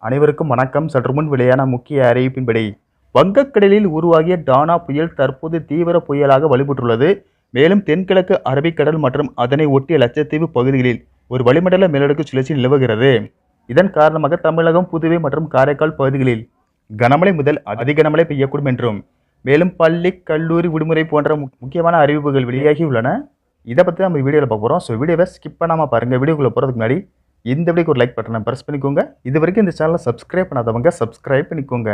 அனைவருக்கும் வணக்கம். சற்று முன் வெளியான முக்கிய அறிவிப்பின்படி வங்கக்கடலில் உருவாகிய டானா புயல் தற்போது தீவிர புயலாக வலுப்பெற்றுள்ளது. மேலும் தென்கிழக்கு அரபிக்கடல் மற்றும் அதனை ஒட்டிய லட்சத்தீவு பகுதிகளில் ஒரு வளிமண்டல மேலடுக்கு சுழற்சி நிலவுகிறது. இதன் காரணமாக தமிழகம், புதுவை மற்றும் காரைக்கால் பகுதிகளில் கனமழை முதல் அதி கனமழை பெய்யக்கூடும் என்றும், மேலும் பள்ளி, கல்லூரி விடுமுறை போன்ற முக்கியமான அறிவிப்புகள் வெளியாகியுள்ளன. இதை பற்றி நம்ம வீடியோவில் பார்க்க போகிறோம். ஸோ வீடியோவை ஸ்கிப் பண்ணாமல் பாருங்கள். வீடியோக்குள்ளே போகிறதுக்கு முன்னாடி இந்த வீடியோக்கு ஒரு லைக் பட்டனை ப்ரெஸ் பண்ணிக்கோங்க. இது வரைக்கும் இந்த சேனலை சப்ஸ்கிரைப் பண்ணாதவங்க சப்ஸ்கிரைப் பண்ணிக்கோங்க.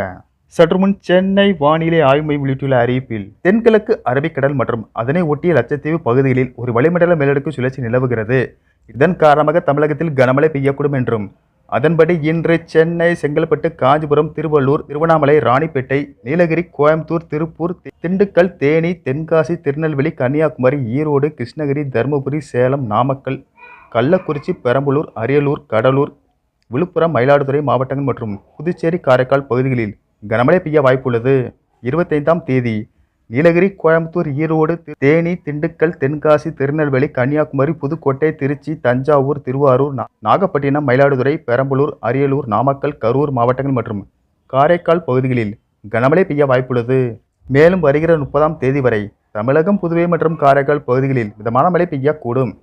சற்று முன் சென்னை வானிலை ஆய்வு மையம் வெளியிட்டுள்ள அறிவிப்பில் தென்கிழக்கு அரபிக்கடல் மற்றும் அதனை ஒட்டிய லட்சத்தீவு பகுதிகளில் ஒரு வளிமண்டல மேலடுக்கு சுழற்சி நிலவுகிறது. இதன் காரணமாக தமிழகத்தில் கனமழை பெய்யக்கூடும் என்றும், அதன்படி இன்று சென்னை, செங்கல்பட்டு, காஞ்சிபுரம், திருவள்ளூர், திருவண்ணாமலை, ராணிப்பேட்டை, நீலகிரி, கோயம்புத்தூர், திருப்பூர், திண்டுக்கல், தேனி, தென்காசி, திருநெல்வேலி, கன்னியாகுமரி, ஈரோடு, கிருஷ்ணகிரி, தருமபுரி, சேலம், நாமக்கல், கள்ளக்குறிச்சி, பெரம்பலூர், அரியலூர், கடலூர், விழுப்புரம், மயிலாடுதுறை மாவட்டங்கள் மற்றும் புதுச்சேரி, காரைக்கால் பகுதிகளில் கனமழை பெய்ய வாய்ப்புள்ளது. 25ஆம் தேதி நீலகிரி, கோயம்புத்தூர், ஈரோடு, தேனி, திண்டுக்கல், தென்காசி, திருநெல்வேலி, கன்னியாகுமரி, புதுக்கோட்டை, திருச்சி, தஞ்சாவூர், திருவாரூர், நாகப்பட்டினம், மயிலாடுதுறை, பெரம்பலூர், அரியலூர், நாமக்கல், கரூர் மாவட்டங்கள் மற்றும் காரைக்கால் பகுதிகளில் கனமழை பெய்ய வாய்ப்புள்ளது. மேலும் வருகிற 30ஆம் தேதி வரை தமிழகம், புதுவை மற்றும் காரைக்கால் பகுதிகளில் மிதமான மழை பெய்யக்கூடும்.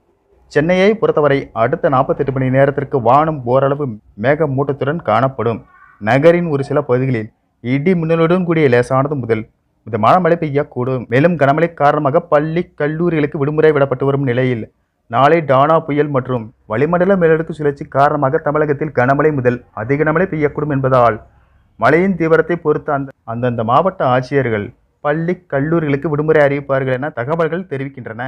சென்னையை பொறுத்தவரை அடுத்த 48 மணி நேரத்திற்கு வானம் ஓரளவு மேகமூட்டத்துடன் காணப்படும். நகரின் ஒரு சில பகுதிகளில் இடி மின்னலுடன் கூடிய லேசானது முதல் மிதமான மழை பெய்யக்கூடும். மேலும் கனமழை காரணமாக பள்ளி, கல்லூரிகளுக்கு விடுமுறை விடப்பட்டு வரும் நிலையில் நாளை டானா புயல் மற்றும் வளிமண்டல மேலடுக்கு சுழற்சி காரணமாக தமிழகத்தில் கனமழை முதல் அதி கனமழை பெய்யக்கூடும் என்பதால் மழையின் தீவிரத்தை பொறுத்து அந்தந்த மாவட்ட ஆட்சியர்கள் பள்ளி, கல்லூரிகளுக்கு விடுமுறை அறிவிப்பார்கள் என தகவல்கள் தெரிவிக்கின்றன.